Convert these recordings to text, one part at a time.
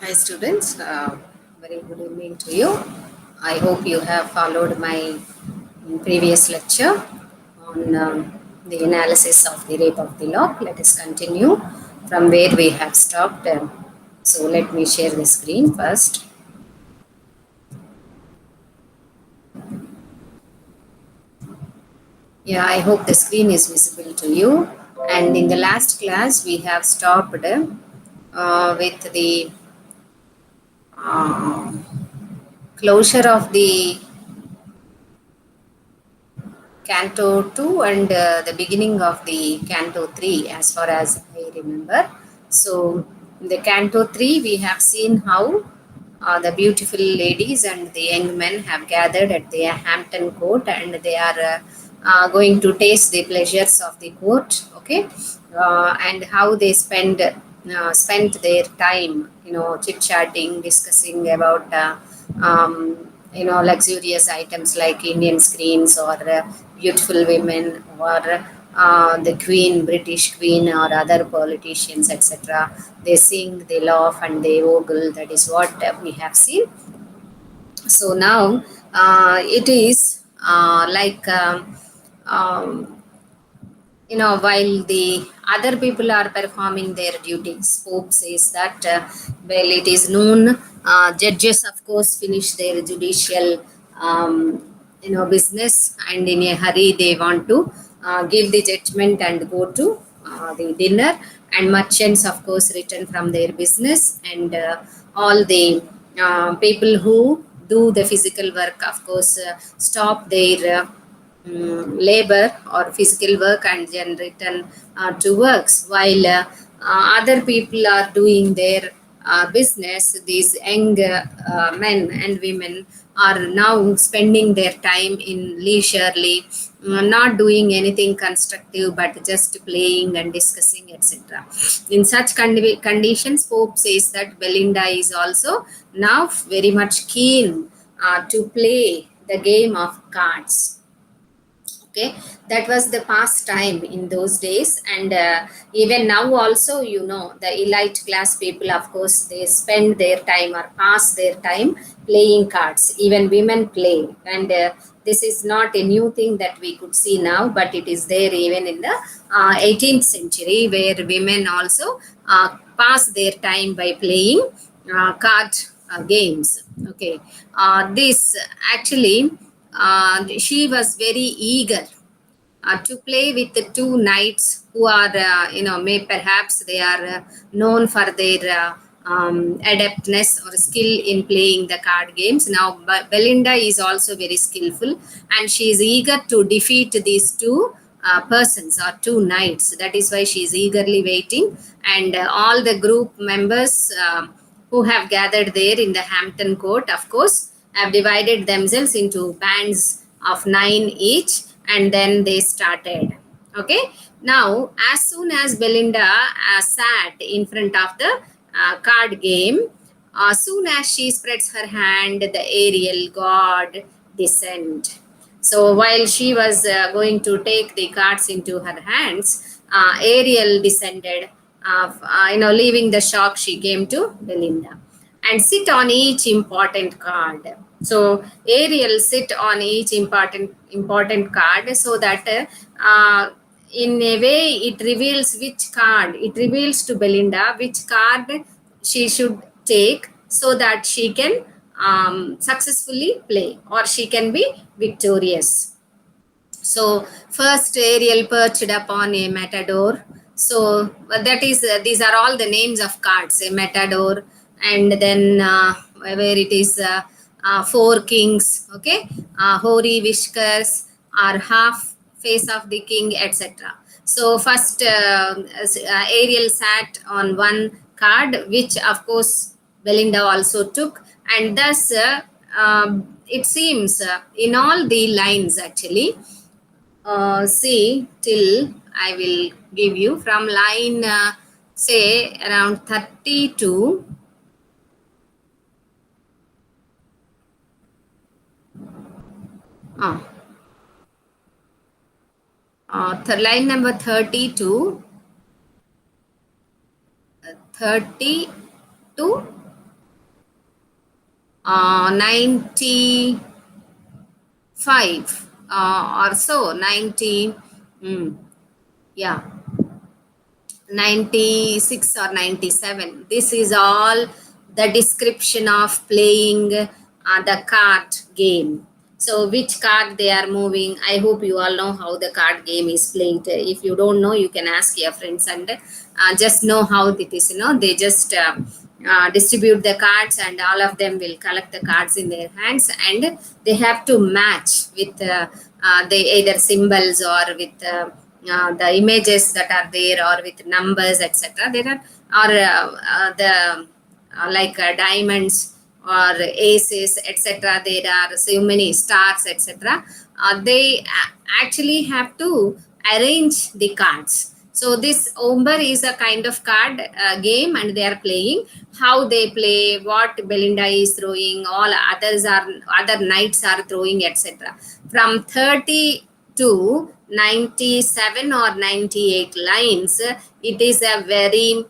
Hi students, very good evening to you. I hope you have followed my previous lecture on the analysis of the rape of the lock. Let us continue from where we have stopped. So let me share the screen first. Yeah, I hope the screen is visible to you. And in the last class, we have stopped with the uh, closure of the Canto 2 and the beginning of the Canto 3, as far as I remember. So, in the Canto 3, we have seen how the beautiful ladies and the young men have gathered at the Hampton Court and they are going to taste the pleasures of the court, okay? And how they spent their time, chit chatting, discussing about. Luxurious items like Indian screens or beautiful women or the queen, British queen or other politicians, etc. They sing, they laugh and they ogle. That is what we have seen. So now it is while the other people are performing their duties. Pope says that, well, it is known, judges, of course, finish their judicial, um, business, and in a hurry they want to give the judgment and go to the dinner. And merchants, of course, return from their business, and all the people who do the physical work, of course, stop their labor or physical work and then return to works, while other people are doing their business. These young men and women are now spending their time in leisurely, not doing anything constructive but just playing and discussing, etc. In such conditions, Pope says that Belinda is also now very much keen to play the game of cards. Okay, that was the past time in those days, and even now also, the elite class people, of course, they spend their time or pass their time playing cards. Even women play, and this is not a new thing that we could see now, but it is there even in the 18th century, where women also pass their time by playing card games. Okay, this actually, she was very eager to play with the two knights who are, may perhaps they are known for their adeptness or skill in playing the card games. Now, Belinda is also very skillful, and she is eager to defeat these two persons or two knights. That is why she is eagerly waiting, and all the group members who have gathered there in the Hampton Court, of course, have divided themselves into bands of 9 each, and then they started. Okay, now as soon as Belinda sat in front of the card game, as soon as she spreads her hand, the aerial god descend. So while she was going to take the cards into her hands, Ariel descended, leaving the shock. She came to Belinda and sit on each important card. So Ariel sit on each important card, so that in a way it reveals which card. It reveals to Belinda which card she should take, so that she can successfully play, or she can be victorious. So first, Ariel perched upon a matador. So that is, these are all the names of cards: a matador, and then where it is four kings. Okay, hoary whiskers, or half face of the king, etc. So first, Ariel sat on one card, which of course Belinda also took, and thus it seems in all the lines actually. See, till I will give you from line, say around 32. Uh, line number 32, 32 95 or so, 90, mm, yeah, 96 or 97. This is all the description of playing the card game. So which card they are moving, I hope you all know how the card game is played. If you don't know, you can ask your friends and just know how it is. They just distribute the cards and all of them will collect the cards in their hands, and they have to match with the either symbols or with the images that are there, or with numbers, etc. There are, or the like diamonds or aces, etc. There are so many stars, etc. They actually have to arrange the cards. So this Omber is a kind of card game, and they are playing. How they play, what Belinda is throwing, all other knights are throwing, etc. From 30 to 97 or 98 lines, it is a very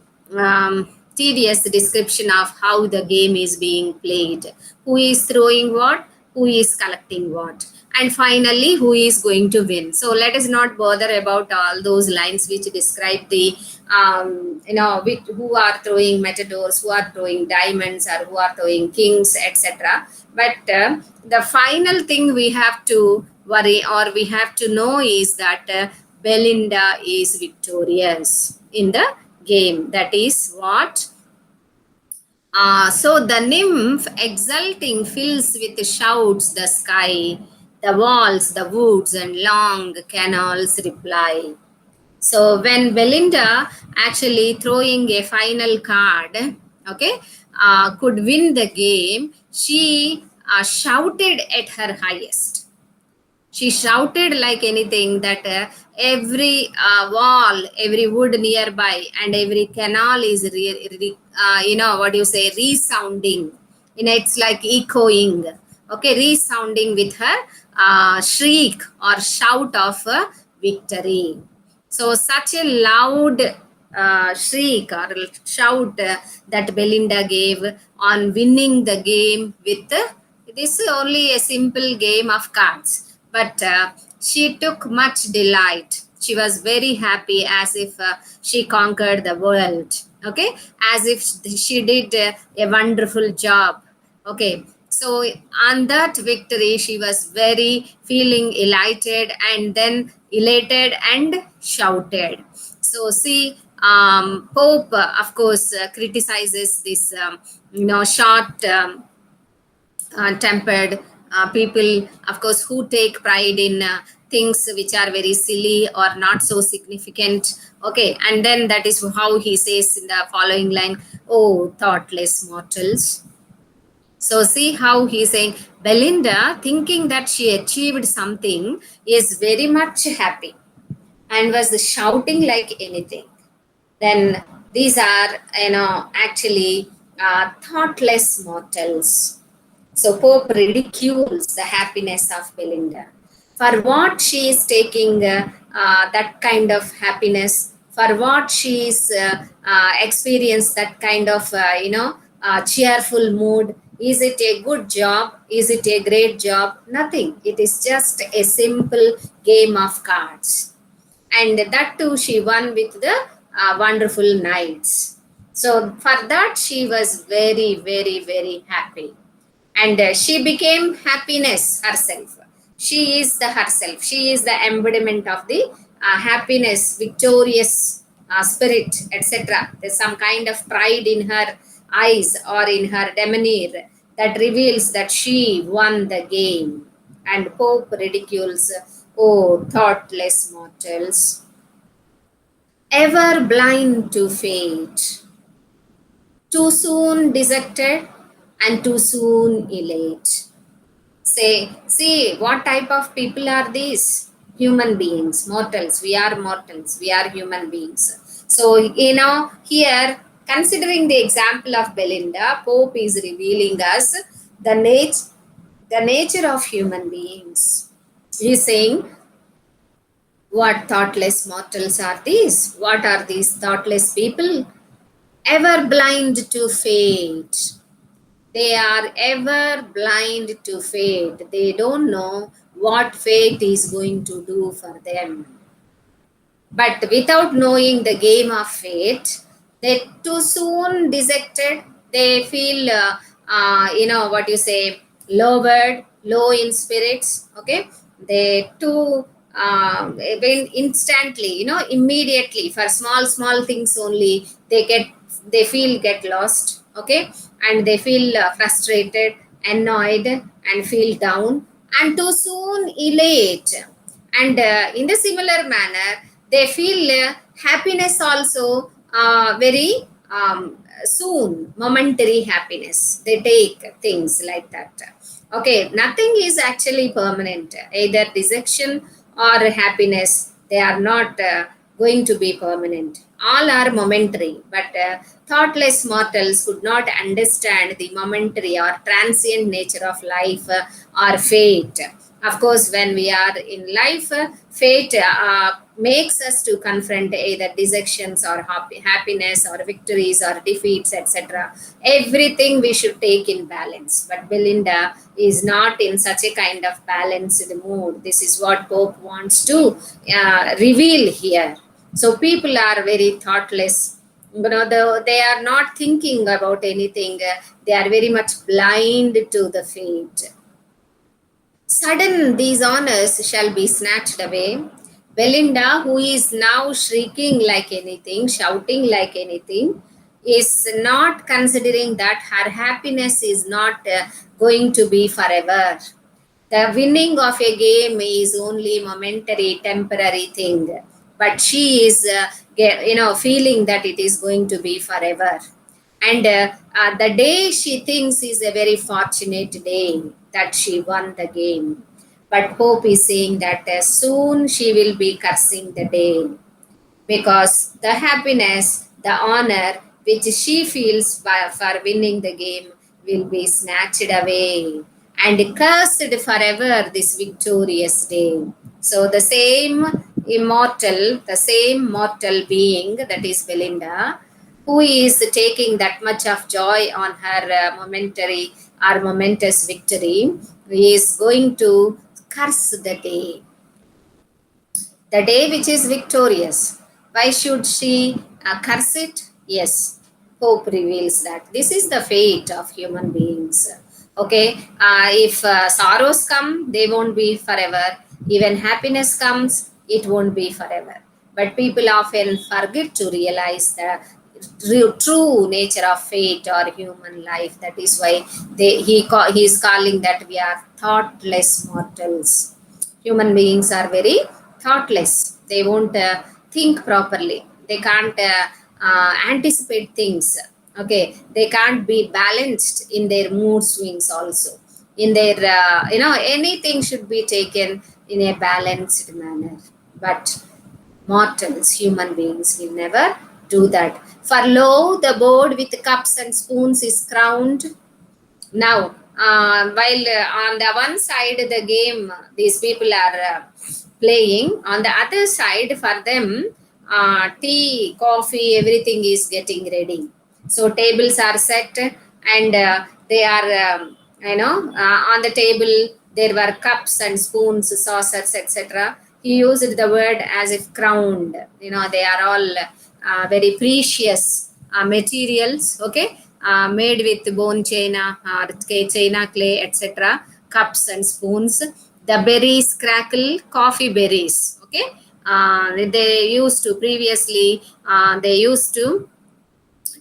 tedious description of how the game is being played. Who is throwing what? Who is collecting what? And finally, who is going to win? So let us not bother about all those lines which describe the, who are throwing matadors, who are throwing diamonds, or who are throwing kings, etc. But the final thing we have to worry or we have to know is that Belinda is victorious in the game. That is what. So the nymph, exulting, fills with shouts the sky, the walls, the woods, and long canals reply. So when Belinda actually throwing a final card, okay, could win the game, she shouted at her highest. She shouted like anything that every wall, every wood nearby, and every canal is, what you say, resounding. It's like echoing, okay, resounding with her shriek or shout of victory. So, such a loud shriek or shout that Belinda gave on winning the game with this is only a simple game of cards, but she took much delight. She was very happy, as if she conquered the world, okay, as if she did a wonderful job, okay. So on that victory, she was very feeling elated, and then elated and shouted. So see, Pope, of course, criticizes this, short tempered people, of course, who take pride in things which are very silly or not so significant. Okay, and then that is how he says in the following line, "Oh, thoughtless mortals." So see how he's saying Belinda, thinking that she achieved something, is very much happy and was shouting like anything. Then these are, actually thoughtless mortals. So Pope ridicules the happiness of Belinda. For what she is taking that kind of happiness, for what she is experienced that kind of, cheerful mood. Is it a good job? Is it a great job? Nothing. It is just a simple game of cards. And that too she won with the wonderful knights. So for that she was very, very, very happy, and she became happiness herself. She is the herself. She is the embodiment of the happiness, victorious spirit, etc. There's some kind of pride in her eyes or in her demeanor that reveals that she won the game. And Pope ridicules, "Oh, thoughtless mortals, ever blind to fate, too soon dejected and too soon elate." Say, see, what type of people are these? Human beings, mortals. We are mortals. We are human beings. So, here, considering the example of Belinda, Pope is revealing us the nature of human beings. He's saying, what thoughtless mortals are these? What are these thoughtless people? Ever blind to fate. They are ever blind to fate. They don't know what fate is going to do for them. But without knowing the game of fate, they too soon dejected. They feel, what you say, lowered, low in spirits. Okay, they too when instantly, immediately for small things only they feel get lost. Okay, and they feel frustrated, annoyed, and feel down, and too soon elate. And in the similar manner, they feel happiness also very soon, momentary happiness. They take things like that. Okay, nothing is actually permanent, either dejection or happiness. They are not going to be permanent. All are momentary, but thoughtless mortals could not understand the momentary or transient nature of life or fate. Of course, when we are in life, fate makes us to confront either dejections or happiness or victories or defeats, etc. Everything we should take in balance. But Belinda is not in such a kind of balanced mood. This is what Pope wants to reveal here. So people are very thoughtless. They are not thinking about anything. They are very much blind to the fate. Sudden these honors shall be snatched away. Belinda, who is now shrieking like anything, shouting like anything, is not considering that her happiness is not going to be forever. The winning of a game is only momentary, temporary thing, but she is, feeling that it is going to be forever. And the day she thinks is a very fortunate day that she won the game. But Pope is saying that soon she will be cursing the day, because the happiness, the honor which she feels for winning the game will be snatched away and cursed forever this victorious day. So the same mortal being, that is Belinda, who is taking that much of joy on her momentary or momentous victory, is going to curse the day, the day which is victorious. Why should she curse it? Yes, Pope reveals that. This is the fate of human beings. Okay, if sorrows come, they won't be forever. Even happiness comes, it won't be forever. But people often forget to realize the true nature of fate or human life. That is why he is calling that we are thoughtless mortals. Human beings are very thoughtless. They won't think properly. They can't anticipate things. Okay, they can't be balanced in their mood swings also. In their anything should be taken in a balanced manner. But mortals, human beings, will never do that. For lo, the board with cups and spoons is crowned. Now, while on the one side the game these people are playing, on the other side for them tea, coffee, everything is getting ready. So tables are set, and they are on the table there were cups and spoons, saucers, etc. He used the word as if crowned. They are all very precious materials. Okay, made with bone china or china clay, etc. Cups and spoons. The berries crackle, coffee berries. Okay, they used to previously. They used to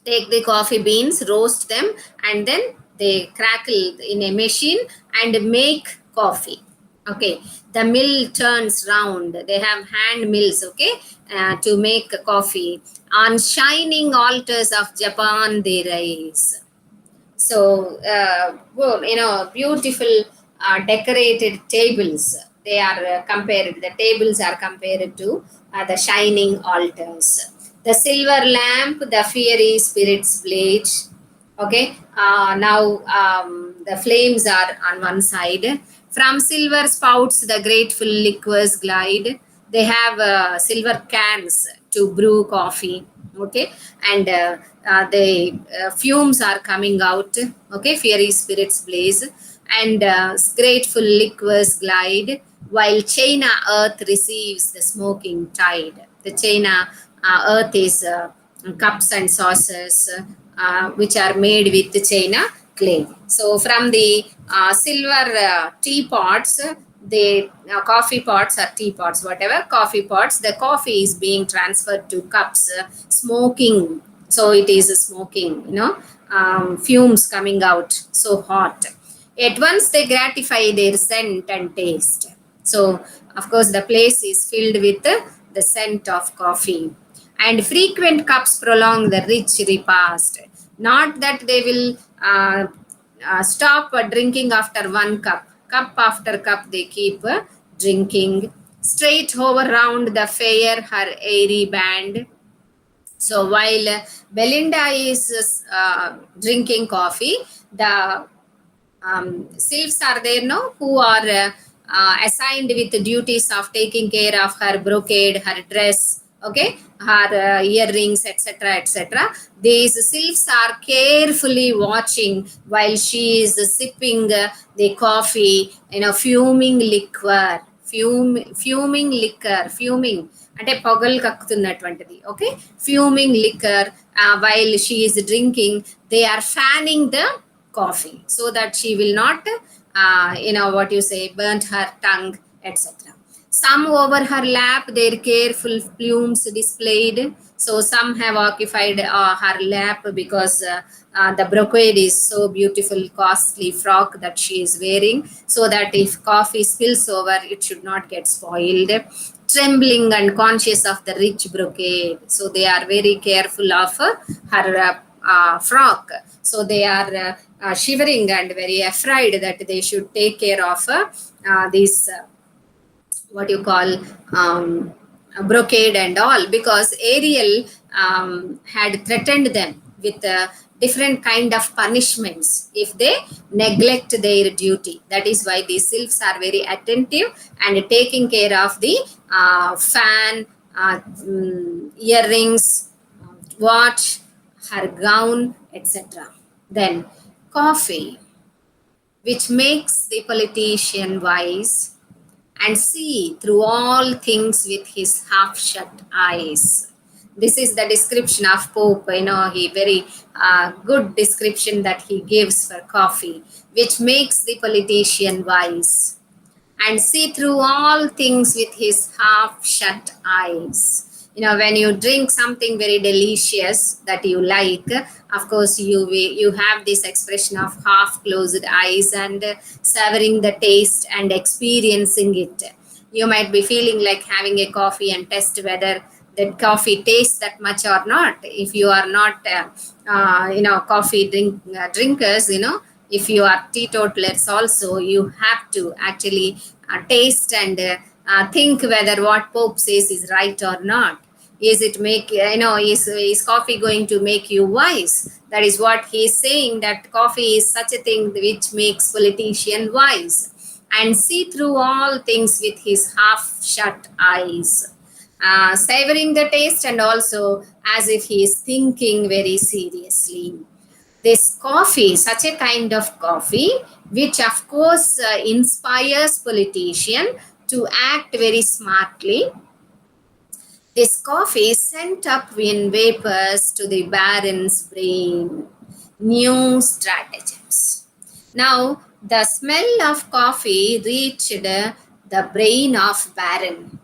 take the coffee beans, roast them, and then they crackle in a machine and make coffee. Okay, the mill turns round. They have hand mills. Okay, to make coffee. On shining altars of Japan, they rise. So, beautiful decorated tables. They are compared. The tables are compared to the shining altars. The silver lamp, the fiery spirits blaze. Okay. Now the flames are on one side. From silver spouts, the grateful liquors glide. They have silver cans to brew coffee. Okay, and the fumes are coming out. Okay, fiery spirits blaze, and grateful liquors glide, while China earth receives the smoking tide. The China earth is cups and saucers which are made with the China clay. So from the silver teapots, the coffee pots or teapots, whatever coffee pots, the coffee is being transferred to cups, smoking. So it is smoking, fumes coming out, so hot. At once they gratify their scent and taste. So, of course, the place is filled with the scent of coffee. And frequent cups prolong the rich repast. Not that they will stop drinking after one cup. Cup after cup they keep drinking. Straight over round the fair her airy band. So while Belinda is drinking coffee, the sylphs are there, no, who are assigned with the duties of taking care of her brocade, her dress, okay, her earrings, etc., etc. These sylphs are carefully watching while she is sipping the coffee, fuming liquor, fuming liquor, fuming అంటే పొగలు కక్కుతున్నటువంటిది. Okay, fuming liquor while she is drinking, they are fanning the coffee so that she will not what you say, burnt her tongue, etc. Some over her lap their careful plumes displayed. So some have occupied her lap because the brocade is so beautiful, costly frock that she is wearing, so that if coffee spills over, it should not get spoiled. Trembling and conscious of the rich brocade, so they are very careful of her frock. So they are shivering and very afraid that they should take care of this what you call brocade and all, because Ariel had threatened them with different kind of punishments if they neglect their duty. That is why these sylphs are very attentive and taking care of the fan, earrings, watch, her gown, etc. Then coffee, which makes the politician wise and see through all things with his half shut eyes. This is the description of Pope. He very good description that he gives for coffee, which makes the politician wise and see through all things with his half shut eyes. When you drink something very delicious that you like, of course you have this expression of half closed eyes and savoring the taste and experiencing it. You might be feeling like having a coffee and test whether that coffee tastes that much or not. If you are not coffee drinkers, if you are teetotalers also, you have to actually taste and think whether what Pope says is right or not. Is it make is coffee going to make you wise? That is what he is saying, that coffee is such a thing which makes politician wise and see through all things with his half shut eyes, savoring the taste and also as if he is thinking very seriously. This coffee, such a kind of coffee, which of course inspires politician to act very smartly. This coffee sent up in vapors to the baron's brain new stratagems. Now, the smell of coffee reached the brain of Baron.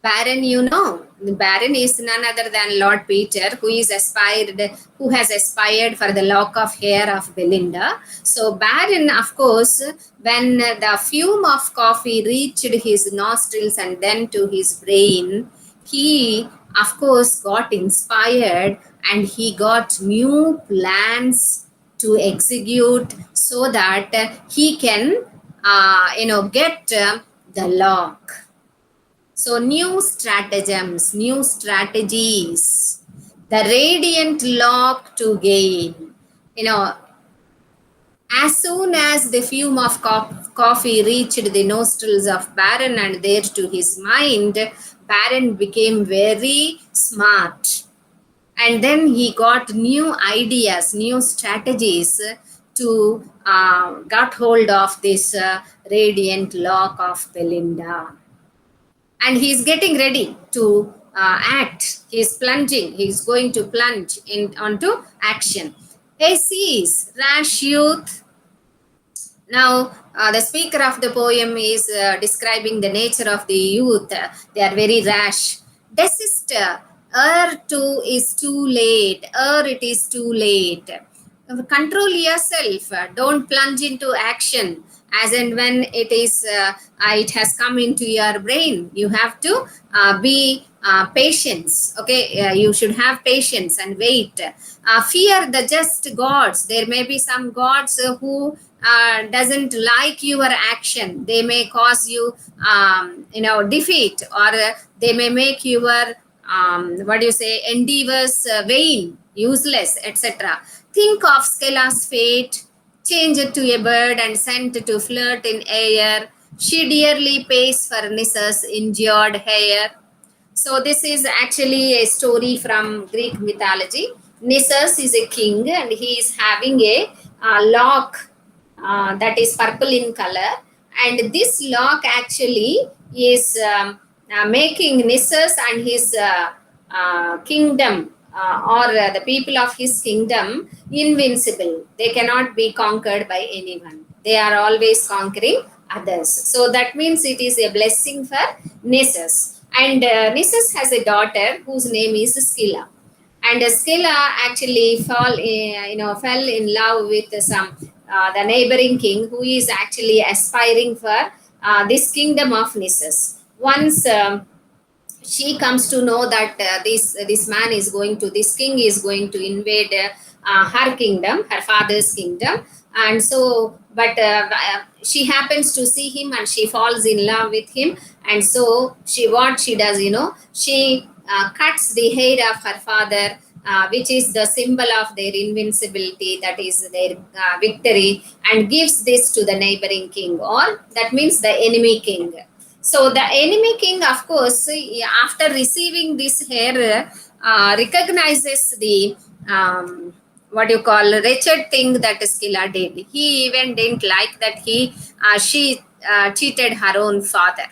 Baron, the Baron is none other than Lord Peter, who has aspired for the lock of hair of Belinda. So Baron, of course, when the fume of coffee reached his nostrils and then to his brain, he of course got inspired and he got new plans to execute so that he can get the lock. So new stratagems, new strategies, the radiant lock to gain. As soon as the fume of coffee reached the nostrils of Baron and there to his mind, Baron became very smart. And then he got new ideas, new strategies to got hold of this radiant lock of Belinda. And he's getting ready to act. He's plunging. He's going to plunge in onto action. Hey, cease, rash youth. Now, the speaker of the poem is describing the nature of the youth. They are very rash. Desist, too is too late. It is too late. Control yourself. Don't plunge into action as and when it has come into your brain. You have to be patience. Okay, you should have patience and wait. Fear the just gods. There may be some gods who doesn't like your action. They may cause you defeat, or they may make your what do you say, endeavors vain, useless, etc. Think of Scylla's fate, changed to a bird and sent to flirt in air. She dearly pays for Nissa's injured hair. So this is actually a story from Greek mythology. Nissus is a king and he is having a lock that is purple in color, and this lock actually is making Nissus and his kingdom, or the people of his kingdom, invincible. They cannot be conquered by anyone. They are always conquering others. So that means it is a blessing for Nissus. And Nissus has a daughter whose name is Scylla. And Scylla actually fell in love with some the neighboring king, who is actually aspiring for this kingdom of Nissus. Once she comes to know that this king is going to invade her kingdom, her father's kingdom. And so, but she happens to see him and she falls in love with him. And so what she does, she cuts the hair of her father, which is the symbol of their invincibility, that is their victory, and gives this to the neighboring king, or that means the enemy king. So the enemy king, of course, after receiving this hair, recognizes the what you call wretched thing that Scylla did. He even didn't like that she cheated her own father.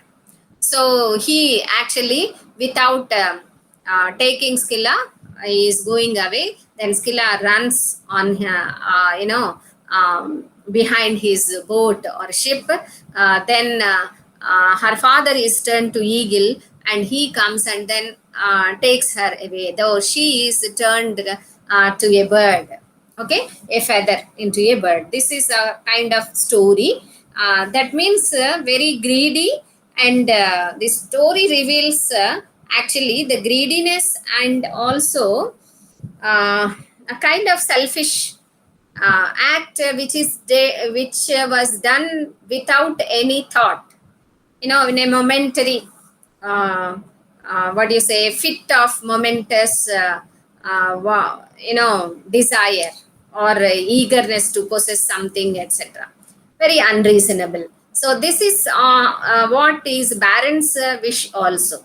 So he actually, without taking Scylla, is going away. Then Scylla runs on, behind his boat or ship. Then her father is turned to eagle, and he comes and then takes her away. Though she is turned to a bird, okay, a feather into a bird. This is a kind of story. That means very greedy, and the story reveals actually the greediness, and also a kind of selfish act which was done without any thought, in a momentary what do you say, fit of momentous desire, or eagerness to possess something, etc. Very unreasonable. So this is what is Baron's wish also.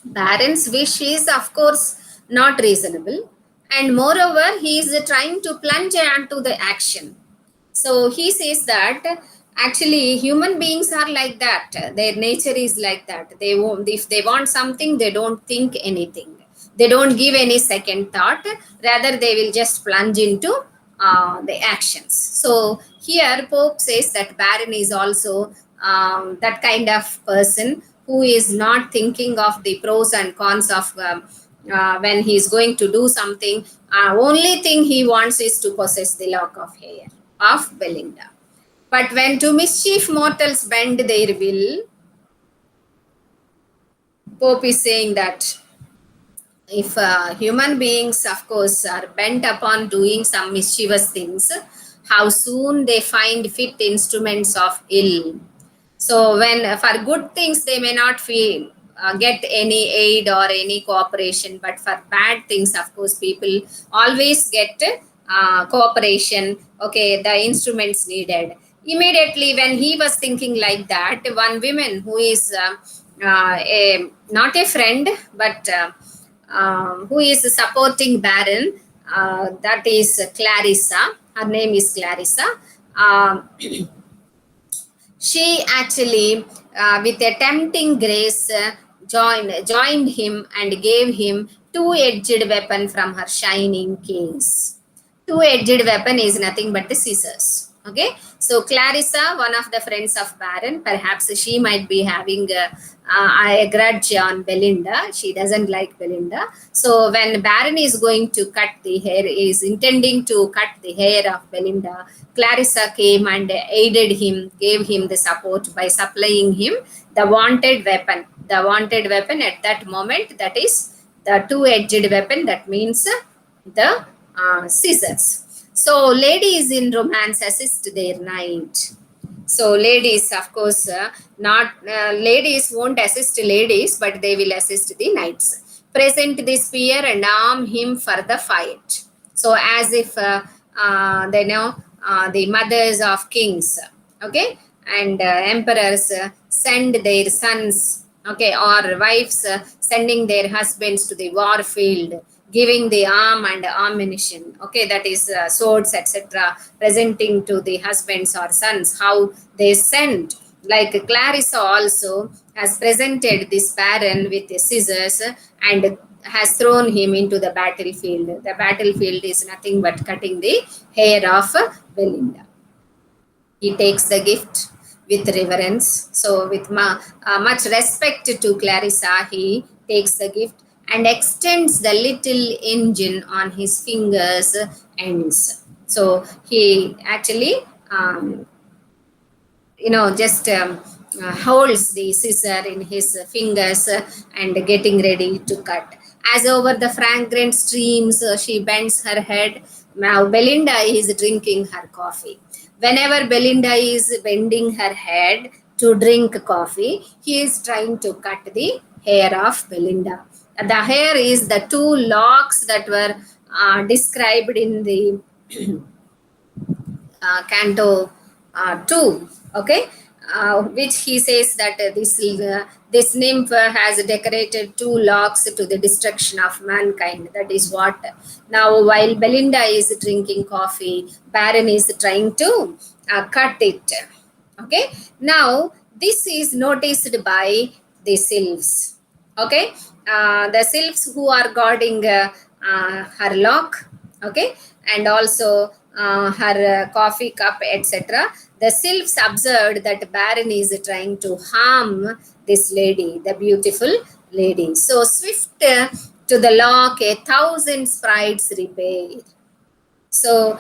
Baron's wish is, of course, not reasonable, and moreover, he is trying to plunge onto the action. So he says that actually human beings are like that. Their nature is like that. They won't, if they want something, they don't think anything. They don't give any second thought. Rather, they will just plunge into the actions. So here, Pope says that Baron is also that kind of person who is not thinking of the pros and cons of when he is going to do something. Only thing he wants is to possess the lock of hair of Belinda. But when to mischief mortals bend their will, Pope is saying that if human beings, of course, are bent upon doing some mischievous things, how soon they find fit instruments of ill. So when for good things they may not feel get any aid or any cooperation, but for bad things, of course, people always get cooperation. Okay, the instruments needed. Immediately when he was thinking like that, one woman who is not a friend, but who is supporting Baron. That is Clarissa. Her name is Clarissa. Um, she actually, with a tempting grace, joined him and gave him two-edged weapon from her shining case. Two-edged weapon is nothing but the scissors. Okay, so Clarissa, one of the friends of Baron, perhaps she might be having a grudge on Belinda. She doesn't like Belinda. So when Baron is going to cut the hair, is intending to cut the hair of Belinda, Clarissa came and aided him, gave him the support by supplying him the wanted weapon. The wanted weapon at that moment, that is the two-edged weapon, that means the scissors. So ladies in romance assist their knight. So ladies, of course, not ladies won't assist ladies, but they will assist the knights. Present the spear and arm him for the fight. So as if they know the mothers of kings, okay, and emperors send their sons, okay, or wives sending their husbands to the war field, giving the arm and ammunition, okay, that is swords, etc., presenting to the husbands or sons, how they send. Like Clarissa also has presented this Baron with the scissors and has thrown him into the battlefield. The battlefield is nothing but cutting the hair of Belinda. He takes the gift with reverence. So, with much respect to Clarissa, he takes the gift and extends the little engine on his fingers ends. So, he actually, just holds the scissor in his fingers and getting ready to cut. As over the fragrant streams, she bends her head. Now, Belinda is drinking her coffee. Whenever Belinda is bending her head to drink coffee, he is trying to cut the hair of Belinda. The hair is the two locks that were described in the Canto 2, okay, which he says that this nymph has decorated two locks to the destruction of mankind. That is what. Now, while Belinda is drinking coffee, Baron is trying to cut it. Okay. Now, this is noticed by the sylphs. Okay. The sylphs who are guarding her lock. Okay. And also her coffee cup, etc. The sylphs observed that Baron is trying to harm this lady, the beautiful lady. So swift to the lock, 1,000 sprites repair. So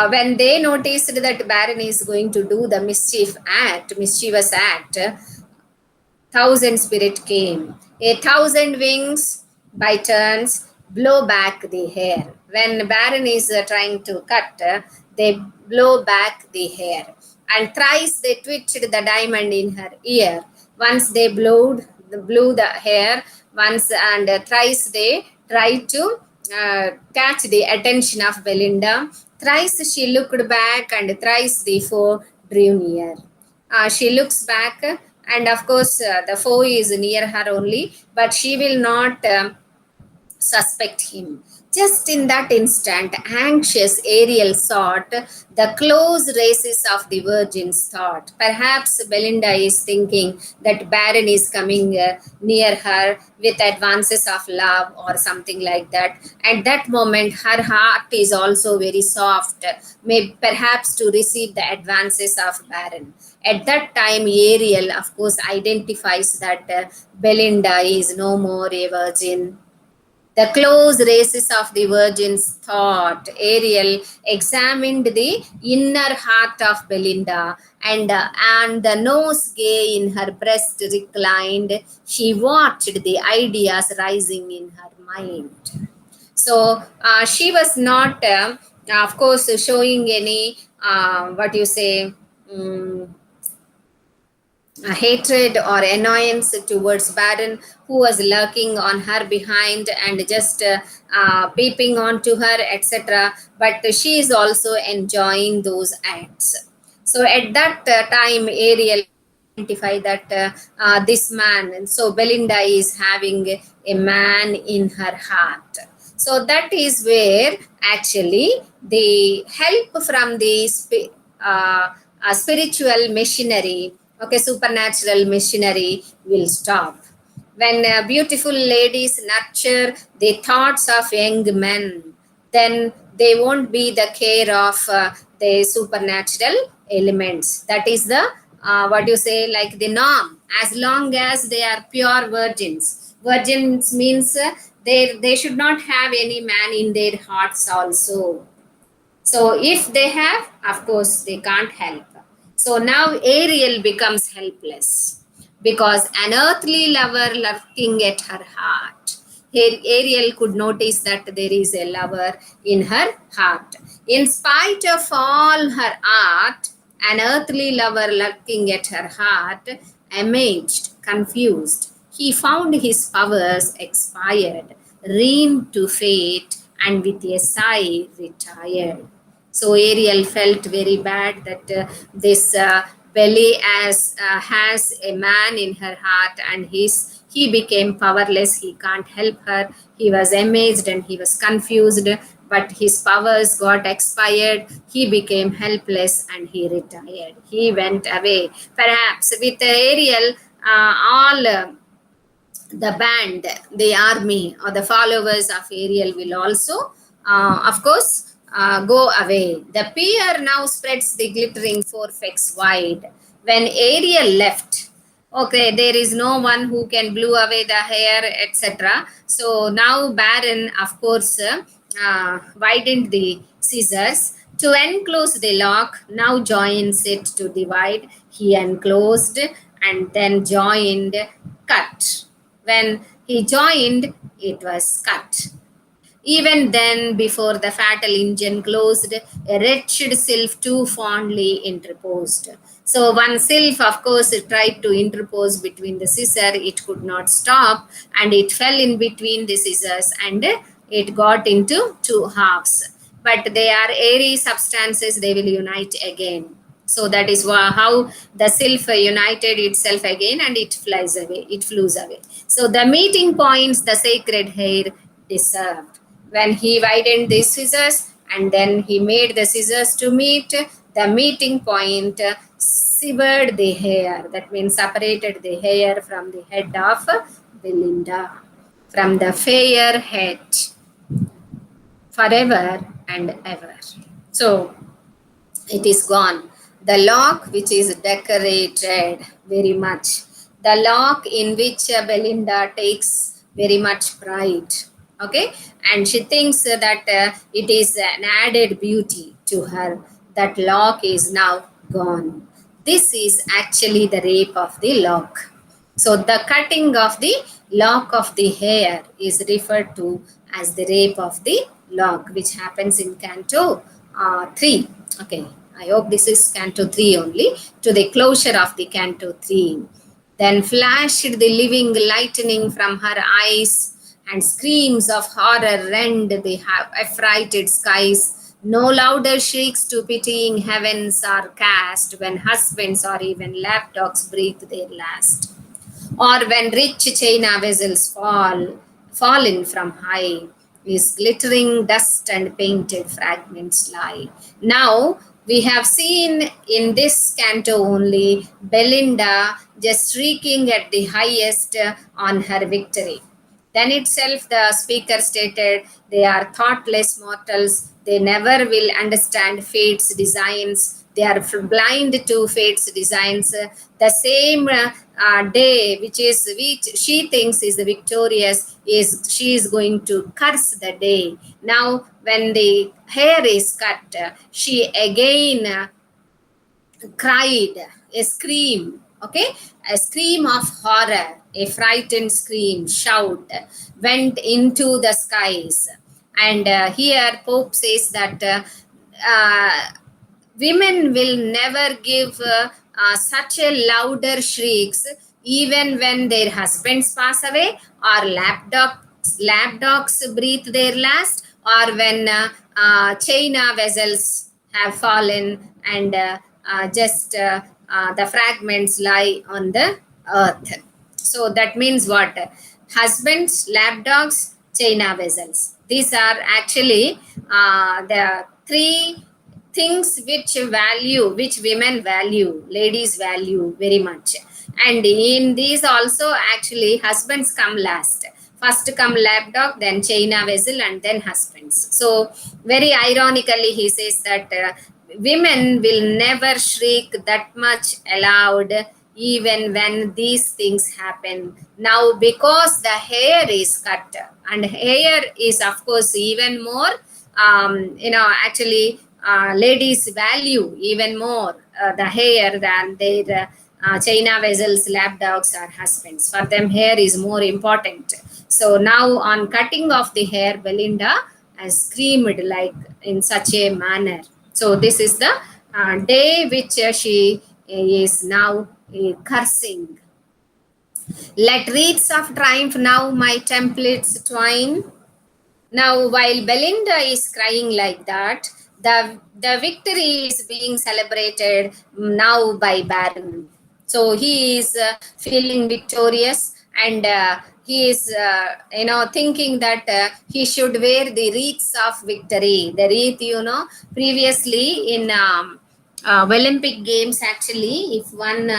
when they noticed that Baron is going to do the mischievous act, 1,000 spirit came. 1,000 wings by turns blow back the hair. When Baron is trying to cut, they blow back the hair. And thrice they twitched the diamond in her ear. Once they blew the hair, once and thrice they tried to catch the attention of Belinda. Thrice she looked back and thrice the foe drew near. She looks back and of course the foe is near her only, but she will not suspect him. Just in that instant, anxious Ariel sought the close races of the Virgin's thought. Perhaps Belinda is thinking that Baron is coming near her with advances of love or something like that. At that moment, her heart is also very soft, may perhaps to receive the advances of Baron. At that time, Ariel, of course, identifies that Belinda is no more a virgin. The close races of the Virgin's thought. Ariel examined the inner heart of Belinda, and the nosegay in her breast reclined. She watched the ideas rising in her mind. So she was not, of course, showing any, what you say, hatred or annoyance towards Baron, who was lurking on her behind and just peeping onto her, etc. But she is also enjoying those acts. So at that time, Ariel identify that this man, and so Belinda is having a man in her heart. So that is where actually the help from the spiritual machinery, okay, supernatural machinery will stop. When beautiful ladies nurture the thoughts of young men, then they won't be the care of the supernatural elements. That is the what you say, like the norm. As long as they are pure virgins, virgins means they should not have any man in their hearts also. So if they have, of course, they can't help. So now Ariel becomes helpless because an earthly lover lurking at her heart. Ariel could notice that there is a lover in her heart. In spite of all her art, an earthly lover lurking at her heart, amazed, confused, he found his powers expired, reigned to fate, and with a sigh retired. So Ariel felt very bad that this Belly as has a man in her heart, and he became powerless. He can't help her. He was amazed and he was confused, but his powers got expired. He became helpless and he retired. He went away. Perhaps with Ariel, all the band, the army, or the followers of Ariel will also, of course, go away. The pier now spreads the glittering forefecks wide. When Ariel left, okay, there is no one who can blow away the hair, etc. So now Baron, of course, widened the scissors to enclose the lock. Now joins it to divide. He enclosed and then joined, cut. When he joined, it was cut. Even then, before the fatal engine closed, a wretched sylph too fondly interposed. So one sylph, of course, tried to interpose between the scissor. It could not stop, and it fell in between the scissors, and it got into two halves. But they are airy substances; they will unite again. So that is how the sylph united itself again, and it flies away. It flews away. So the meeting points the sacred hair deserved. When he widened the scissors and then he made the scissors to meet, the meeting point severed the hair. That means separated the hair from the head of Belinda, from the fair head, forever and ever. So it is gone. The lock which is decorated very much, the lock in which Belinda takes very much pride, okay, and she thinks that it is an added beauty to her. That lock is now gone. This is actually the rape of the lock. So the cutting of the lock of the hair is referred to as the rape of the lock, which happens in Canto 3. Okay, I hope this is Canto 3 only, to the closure of the Canto 3. Then flashed the living lightning from her eyes, and screams of horror rend the affrighted skies. No louder shrieks to pitying heavens are cast when husbands or even lapdogs breathe their last, or when rich China vessels fallen from high, is glittering dust and painted fragments lie. Now we have seen in this canto only Belinda just shrieking at the highest on her victory. Then itself the speaker stated, they are thoughtless mortals, they never will understand fate's designs, they are blind to fate's designs. The same day which she thinks is victorious, is she is going to curse the day. Now when the hair is cut, she again cried, a scream, okay, a scream of horror, a frightened scream, shout, went into the skies. And here Pope says that women will never give such a louder shrieks even when their husbands pass away, or lapdogs breathe their last, or when China vessels have fallen and just the fragments lie on the earth. So that means what? Husbands, lapdogs, China vessels. These are actually the three things which women value, ladies value very much. And in these also, actually, husbands come last. First come lapdog, then China vessel, and then husbands. So, very ironically, he says that women will never shriek that much aloud even when these things happen. Now, because the hair is cut, and hair is, of course, even more, actually, ladies value even more the hair than their China vessels, lapdogs, or husbands. For them, hair is more important. So now, on cutting off the hair, Belinda has screamed like in such a manner. So this is the day which she is now cursing. Let wreaths of triumph now my templates twine. Now, while Belinda is crying like that, the victory is being celebrated now by Baron. So he is feeling victorious, and he is, thinking that he should wear the wreaths of victory. The wreath, previously in Olympic Games, actually, if one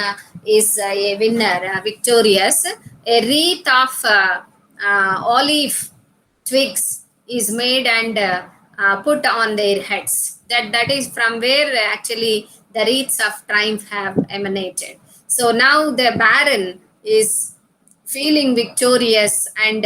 is a winner, victorious, a wreath of olive twigs is made and put on their heads. That is from where actually the wreaths of triumph have emanated. So now the Baron is feeling victorious, and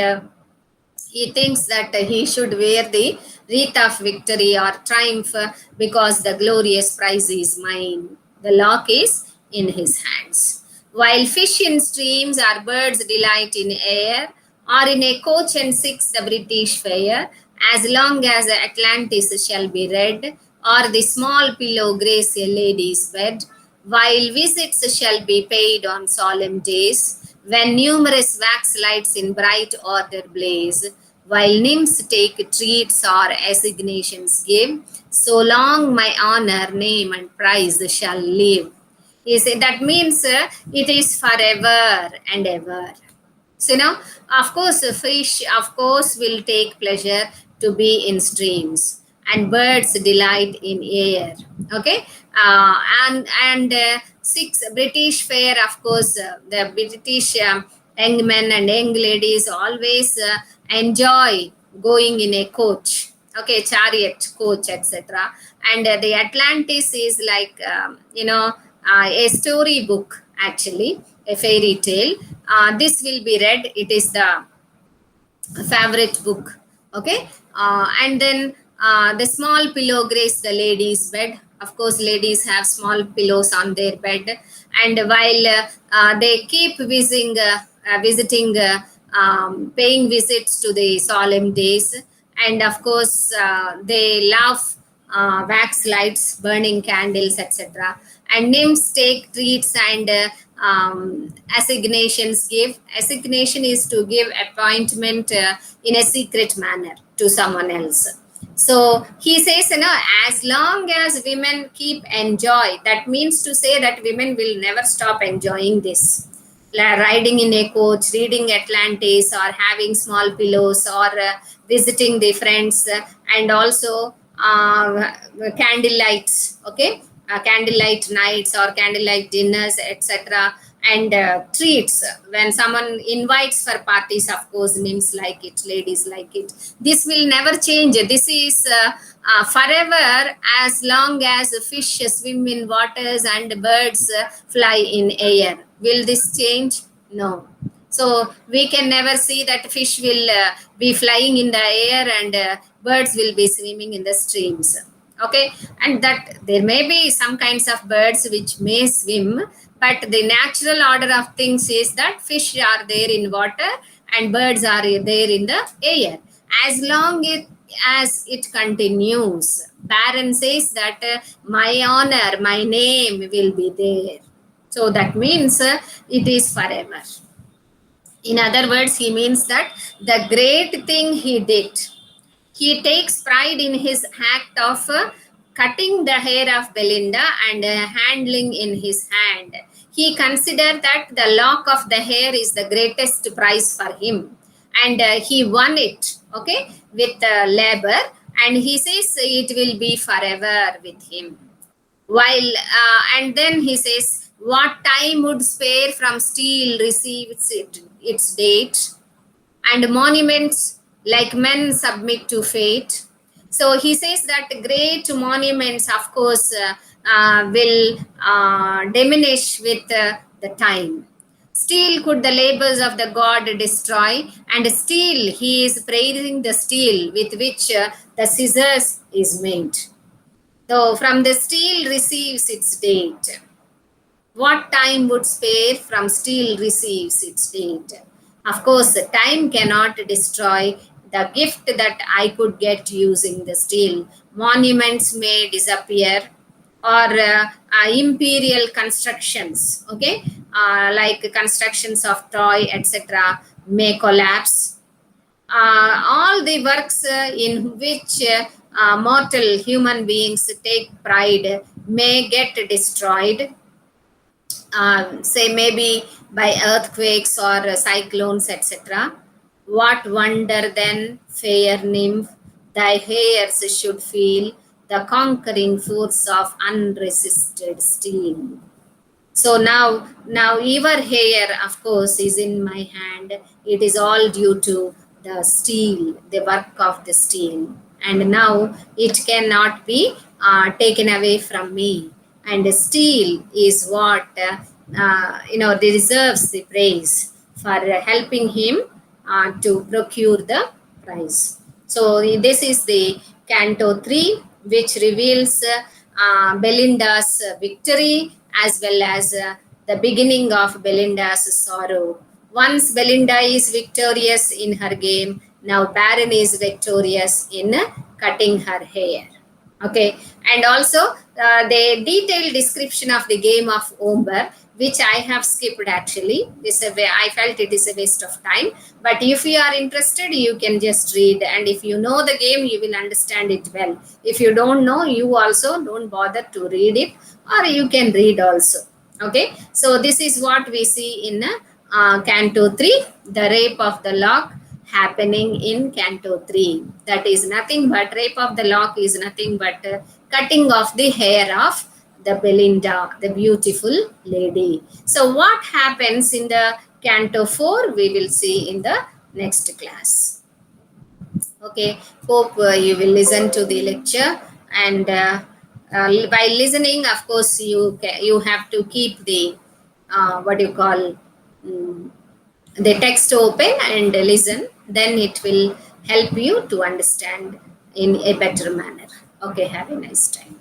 he thinks that he should wear the wreath of victory or triumph because the glorious prize is mine. The lock is in his hands. While fish in streams or birds delight in air, or in a coach and six the British fair, as long as Atlantis shall be read, or the small pillow grace a lady's bed, while visits shall be paid on solemn days, when numerous wax lights in bright order blaze, while nymphs take treats or assignations give, so long my honor, name, and prize shall live. He said that means it is forever and ever. So, of course, fish, of course, will take pleasure to be in streams, and birds delight in air. Okay, and six British fair, of course, the British young men and young ladies always enjoy going in a coach. Okay, chariot, coach, etc. And the Atlantis is like a story book, actually, a fairy tale. This will be read. It is the favorite book. Okay, and then the small pillow grace the lady's bed. Of course, ladies have small pillows on their bed, and while they keep paying visits to the solemn days, and of course they love wax lights, burning candles, etc. And nymphs take treats and assignations give. Assignation is to give appointment in a secret manner to someone else. So he says, as long as women keep enjoy, that means to say that women will never stop enjoying this. Riding in a coach, reading Atlantis, or having small pillows, or visiting the friends, and also candle lights, okay, candlelight nights or candlelight dinners, etc. And treats when someone invites for parties, of course, nymphs like it, ladies like it. This will never change. This is forever, as long as fish swim in waters and birds fly in air. Will this change? No. So we can never see that fish will be flying in the air, and birds will be swimming in the streams. Okay, and that there may be some kinds of birds which may swim, but the natural order of things is that fish are there in water and birds are there in the air. As long as it continues, Baron says that my honor, my name will be there. So that means it is forever. In other words, he means that the great thing he did, he takes pride in his act of cutting the hair of Belinda and handling in his hand. He considered that the lock of the hair is the greatest prize for him, and he won it, okay, with labor, and he says it will be forever with him. While and then he says, what time would spare from steel receive its date, and monuments like men submit to fate. So he says that great monuments, of course, will diminish with the time. Still could the labors of the god destroy, and still he is praising the steel with which the scissors is made. So from the steel receives its date. What time would spare from steel receives its date. Of course, time cannot destroy the gift that I could get using the steel. Monuments may disappear, or imperial constructions, okay, like constructions of Troy, etc., may collapse. All the works in which mortal human beings take pride may get destroyed, say maybe by earthquakes or cyclones, etc. What wonder then, fair nymph, thy hairs should feel the conquering force of unresisted steel. So now your hair, of course, is in my hand. It is all due to the steel, the work of the steel. And now it cannot be taken away from me. And steel is what, deserves the praise for helping him to procure the prize. So this is the Canto 3, which reveals Belinda's victory as well as the beginning of Belinda's sorrow. Once Belinda is victorious in her game, now Baron is victorious in cutting her hair. Okay, and also the detailed description of the game of Omber, which I have skipped actually. I felt it is a waste of time. But if you are interested, you can just read, and if you know the game, you will understand it well. If you don't know, you also don't bother to read it, or you can read also. Okay, so this is what we see in Canto 3, the rape of the lock happening in Canto 3. That is nothing but, rape of the lock is nothing but cutting off the hair of the Belinda, the beautiful lady. So what happens in the Canto 4, we will see in the next class. Okay, hope you will listen to the lecture, and by listening, of course, you have to keep the what you call the text open and listen. Then it will help you to understand in a better manner. Okay, have a nice time.